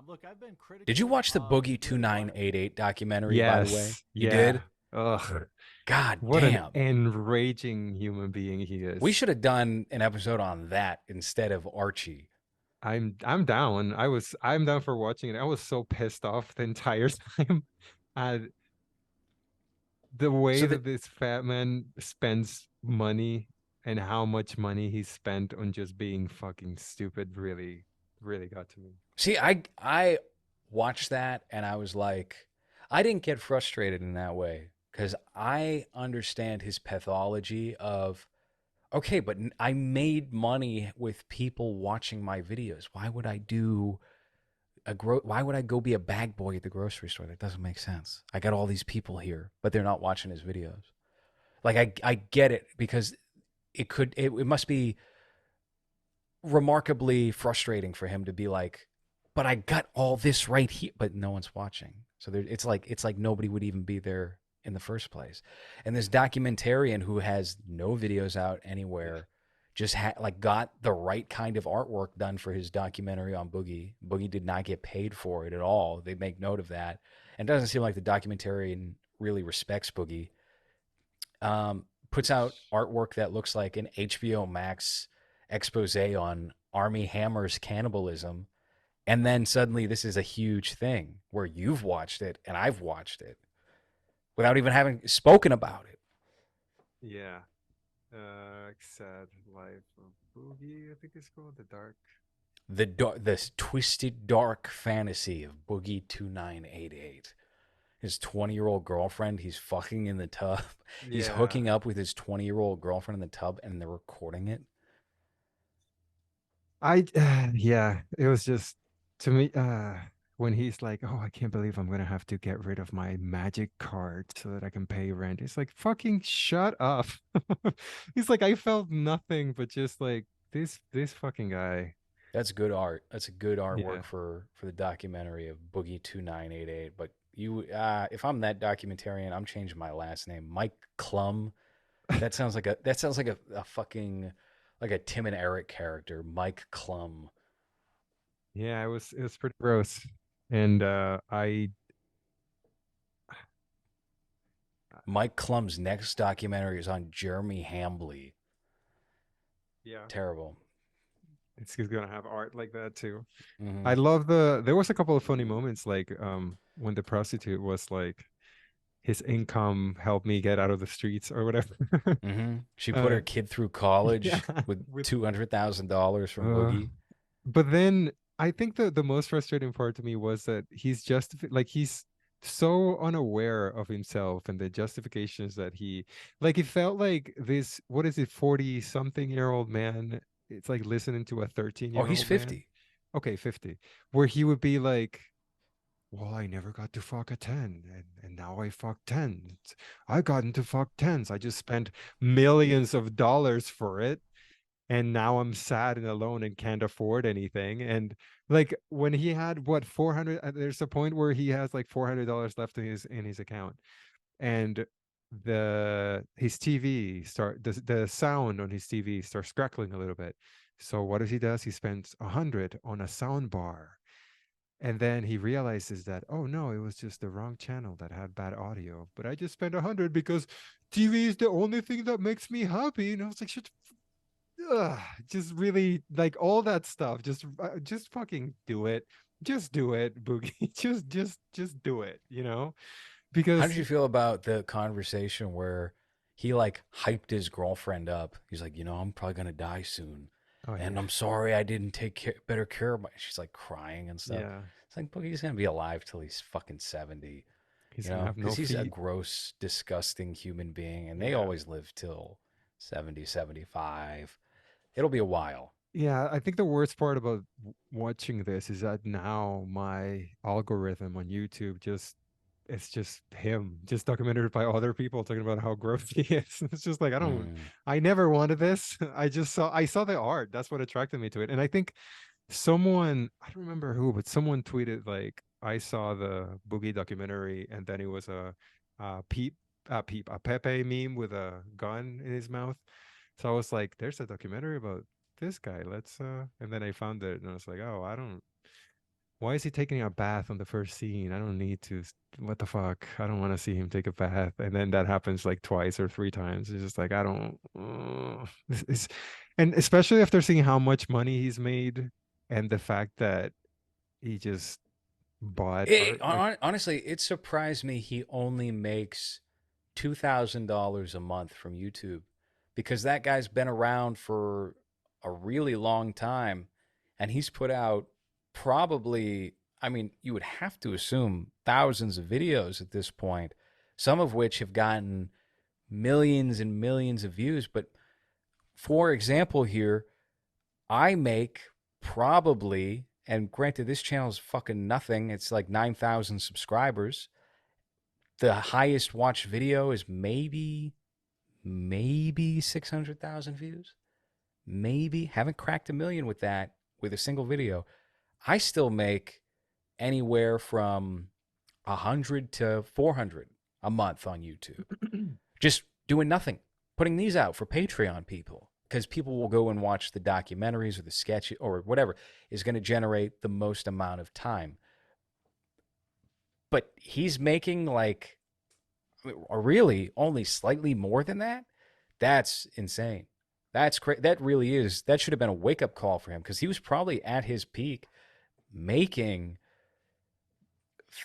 look, I've been Did you critical watch the of Boogie your art. 2988 documentary, by the way? Yes. You Yeah. did? Ugh. God What an damn. enraging human being he We is. should have done an episode on that instead of Archie. I'm down. I'm down for watching it. I was so pissed off the entire time at the way So that that this fat man spends money and how much money he spent on just being fucking stupid really got to me. see, I watched that and I was like, I didn't get frustrated in that way because I understand his pathology of okay, but I made money with people watching my videos. Why would I do why would I go be a bag boy at the grocery store? That doesn't make sense. I got all these people here, but they're not watching his videos. Like I get it because it must be remarkably frustrating for him to be like, but I got all this right here, but no one's watching. So there, it's like nobody would even be there in the first place. And this documentarian who has no videos out anywhere just like got the right kind of artwork done for his documentary on Boogie. Boogie did not get paid for it at all. They make note of that. And it doesn't seem like the documentarian really respects Boogie. Puts out artwork that looks like an HBO Max expose on Army Hammer's cannibalism. And then suddenly this is a huge thing where you've watched it and I've watched it without even having spoken about it. Yeah. Sad life of Boogie, I think it's called the dark. The twisted dark fantasy of Boogie2988. His 20-year-old girlfriend, he's fucking in the tub. He's Yeah. hooking up with his 20-year-old girlfriend in the tub and they're recording it. I yeah, it was just to me when he's like, "Oh, I can't believe I'm gonna have to get rid of my magic card so that I can pay rent." It's like, fucking shut up. He's like, I felt nothing but just like this fucking guy. That's good art. That's a good Yeah. artwork for the documentary of Boogie2988. But you, if I'm that documentarian, I'm changing my last name, Mike Klum. That sounds like a fucking like a Tim and Eric character, Mike Klum. Yeah, it was pretty gross. And Mike Klum's next documentary is on Jeremy Hambley. yeah, Terrible. he's gonna have art like that too. I Hmm. love there was a couple of funny moments like when the prostitute was like his income helped me get out of the streets or whatever. She put uh her kid through yeah, college with with $200,000 from uh Boogie. but then I think the most frustrating part to me was that he's just like he's so unaware of himself and the justifications that he like it felt like this what is it 40 something year old man it's like listening to a 13 Oh, year he's old man. 50. Okay, 50, where he would be like, well, I never got to fuck a 10, and now I fuck 10. I got into fuck 10s. I just spent millions of dollars for it, and now I'm sad and alone and can't afford anything. And like when he had what 400, there's a point where he has like $400 left in his account, and the his TV the sound on his TV starts crackling a little bit. So what does he does? He spends 100 on a sound bar, and then he realizes that, oh no, it was just the wrong channel that had bad audio. But I just spent 100 because TV is the only thing that makes me happy. And I was like, shit, ugh, just really like all that stuff. Just fucking do it. Just do it, Boogie. Just do it. How did Because you feel about the conversation where he like hyped his girlfriend up? He's like, I'm probably gonna die soon, oh and yeah, I'm sorry I didn't better care of my. She's like crying and stuff. yeah, It's like Boogie's gonna be alive till he's fucking 70, he's gonna have no because he's a feet. gross, disgusting human being, and they Yeah. always live till 70, 75. It'll be a while. Yeah, I think the worst part about watching this is that now my algorithm on YouTube just it's just him, just documented by other people talking about how gross he is. It's just like Mm. I never wanted this. I saw the art. That's what attracted me to it. And I think someone, I don't remember who, but someone tweeted like I saw the Boogie documentary and then it was a a Pepe meme with a gun in his mouth. So I was like, there's a documentary about this guy. Let's and then I found it and I was like, oh, I don't. Why is he taking a bath on the first scene? I don't need to. What the fuck? I don't want to see him take a bath. And then that happens like twice or three times. It's just like, I don't. And especially after seeing how much money he's made and the fact that he just bought art. Like, Honestly, it surprised me he only makes $2,000 a month from YouTube because that guy's been around for a really long time and he's put out probably, I mean, you would have to assume thousands of videos at this point, some of which have gotten millions and millions of views. But for example, here, I make probably, and granted, this channel is fucking nothing, it's like 9,000 subscribers. The highest watched video is maybe 600,000 views. Maybe. Haven't cracked a million with that with a single video. I still make anywhere from 100 to 400 a month on YouTube. Just doing nothing. Putting these out for Patreon people because people will go and watch the documentaries or the sketch or whatever is going to generate the most amount of time. But he's making like really only slightly more than that. That's insane. That's crazy. That really is. That should have been a wake up call for him because he was probably at his peak making.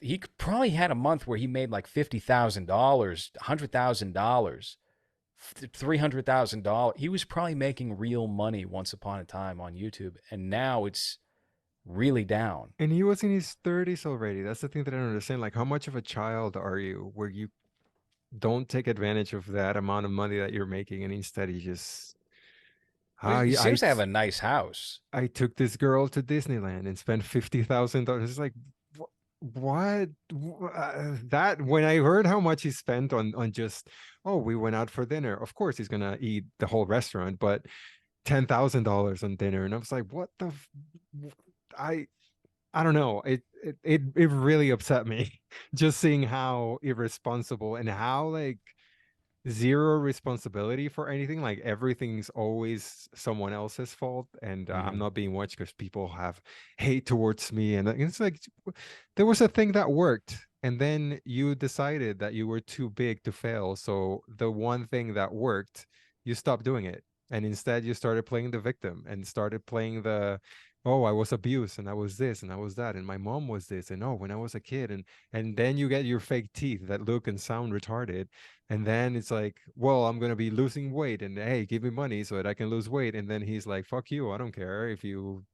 He probably had a month where he made like $50,000, $100,000, $300,000. He was probably making real money once upon a time on YouTube, and now it's really down. and he was in his 30s already. That's the thing that I don't understand. Like, how much of a child are you where you don't take advantage of that amount of money that you're making and instead you just He I I seems to have a nice house. I took this girl to Disneyland and spent $50,000. It's like, what? That when I heard how much he spent on just, oh, we went out for dinner. Of course, he's gonna eat the whole restaurant, but $10,000 on dinner, and I was like, what the? I I don't know. It really upset me just seeing how irresponsible and how like zero responsibility for anything. Like everything's always someone else's fault, and I'm Mm-hmm. not being watched because people have hate towards me. And it's like there was a thing that worked, and then you decided that you were too big to fail. So the one thing that worked, you stopped doing it, and instead you started playing the victim and started playing the. Oh, I was abused and I was this and I was that and my mom was this and oh, when I was a kid and then you get your fake teeth that look and sound retarded and then it's like, well, I'm gonna be losing weight, and hey, give me money so that I can lose weight. And then he's like, fuck you, I don't care if you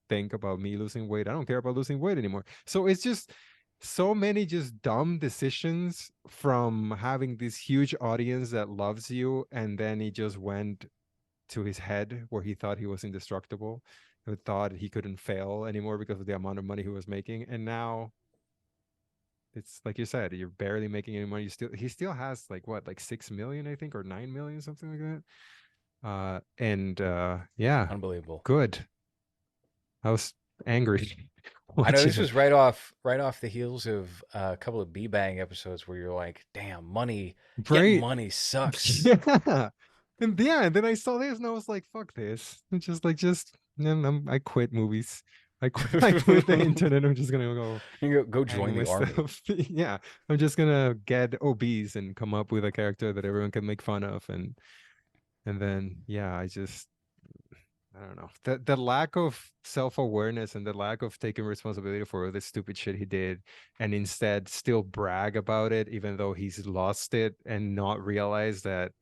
think about me losing weight. I don't care about losing weight anymore. So it's just so many just dumb decisions from having this huge audience that loves you, and then he just went to his head where he thought he was indestructible, who thought he couldn't fail anymore because of the amount of money he was making, and now it's like you said, you're barely making any money. You still he still has like what, like 6 million, I think, or 9 million, something like that. And yeah, Unbelievable. good. I was angry I know watching this it. was right off the heels of a couple of B Bang episodes where you're like, "Damn, money, getting Right. money sucks." Yeah. And yeah, and then I saw this and I was like, fuck this. It's just I quit movies. I quit the internet. I'm just gonna go You go hang join the army. myself. Yeah. I'm just gonna get obese and come up with a character that everyone can make fun of, and then yeah, I don't know. The lack of self-awareness and the lack of taking responsibility for the stupid shit he did, and instead still brag about it, even though he's lost it, and not realize that,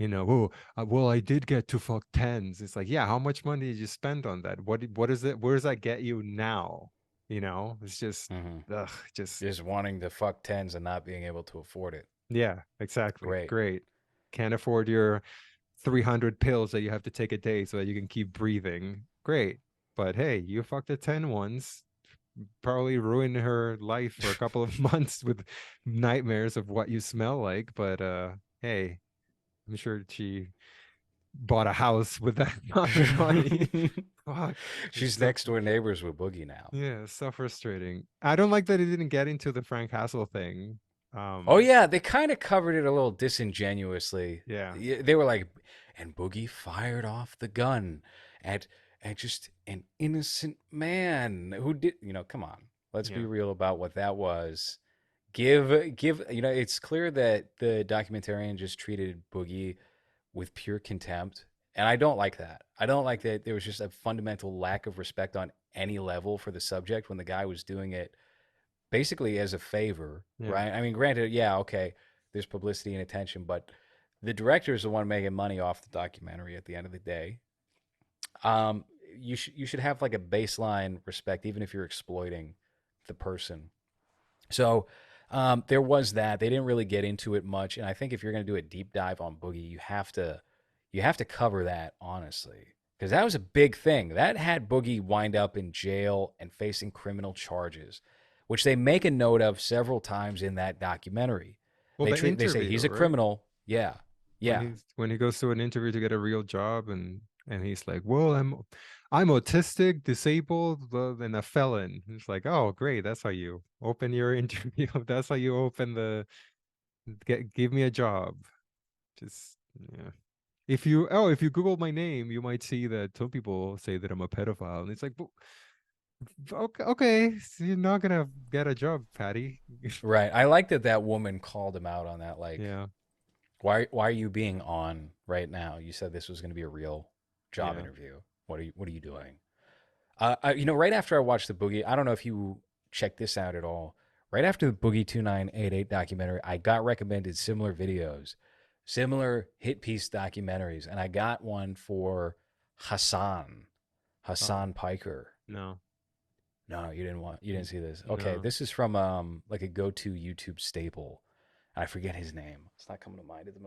oh, well, I did get to fuck tens. It's like, yeah, how much money did you spend on that? What is it? Where does that get you now? It's just, Hmm. ugh, just, Just wanting to fuck tens and not being able to afford it. yeah, exactly. Great. Great. Can't afford your 300 pills that you have to take a day so that you can keep breathing. Great. But hey, you fucked a 10 once, probably ruined her life for a couple of months with nightmares of what you smell like. But hey, I'm sure she bought a house with that amount of money. Fuck. It's She's so next door neighbors with Boogie now. yeah, so frustrating. I don't like that he didn't get into the Frank Castle thing. Oh Um, yeah, they kind of covered it a little disingenuously. yeah. They were like, and Boogie fired off the gun at and just an innocent man who did, come on. Let's be Yeah. real about what that was. Give, it's clear that the documentarian just treated Boogie with pure contempt. And I don't like that. I don't like that there was just a fundamental lack of respect on any level for the subject when the guy was doing it basically as a favor, Yeah. right? I mean, granted, yeah, okay, there's publicity and attention, but the director is the one making money off the documentary at the end of the day. Um, you should have like a baseline respect, even if you're exploiting the person. So there was that. They didn't really get into it much, and I think if you're going to do a deep dive on Boogie, you have to cover that honestly, because that was a big thing. That had Boogie wind up in jail and facing criminal charges, which they make a note of several times in that documentary. Well, They the treat they say interview, he's a right? criminal. Yeah, yeah, When he goes to an interview to get a real job, and he's like, "Well, I'm autistic, disabled, and a felon." It's like, "Oh, great. That's how you open your interview. That's how you open the give me a job." Just yeah. If you Google my name, you might see that some people say that I'm a pedophile, and it's like, okay, okay, so you're not gonna get a job, Patty. right. I like that woman called him out on that. Like, Yeah, why are you being on right now? You said this was going to be a real job yeah. interview. What are you doing? Right after I watched the Boogie, I don't know if you checked this out at all. Right after the Boogie2988 documentary, I got recommended similar videos, similar hit piece documentaries, and I got one for Hassan, Oh Hassan Piker. no, No, you didn't see this. Okay, no. this is from like a go-to YouTube staple. I forget his name. It's not coming to mind at the moment.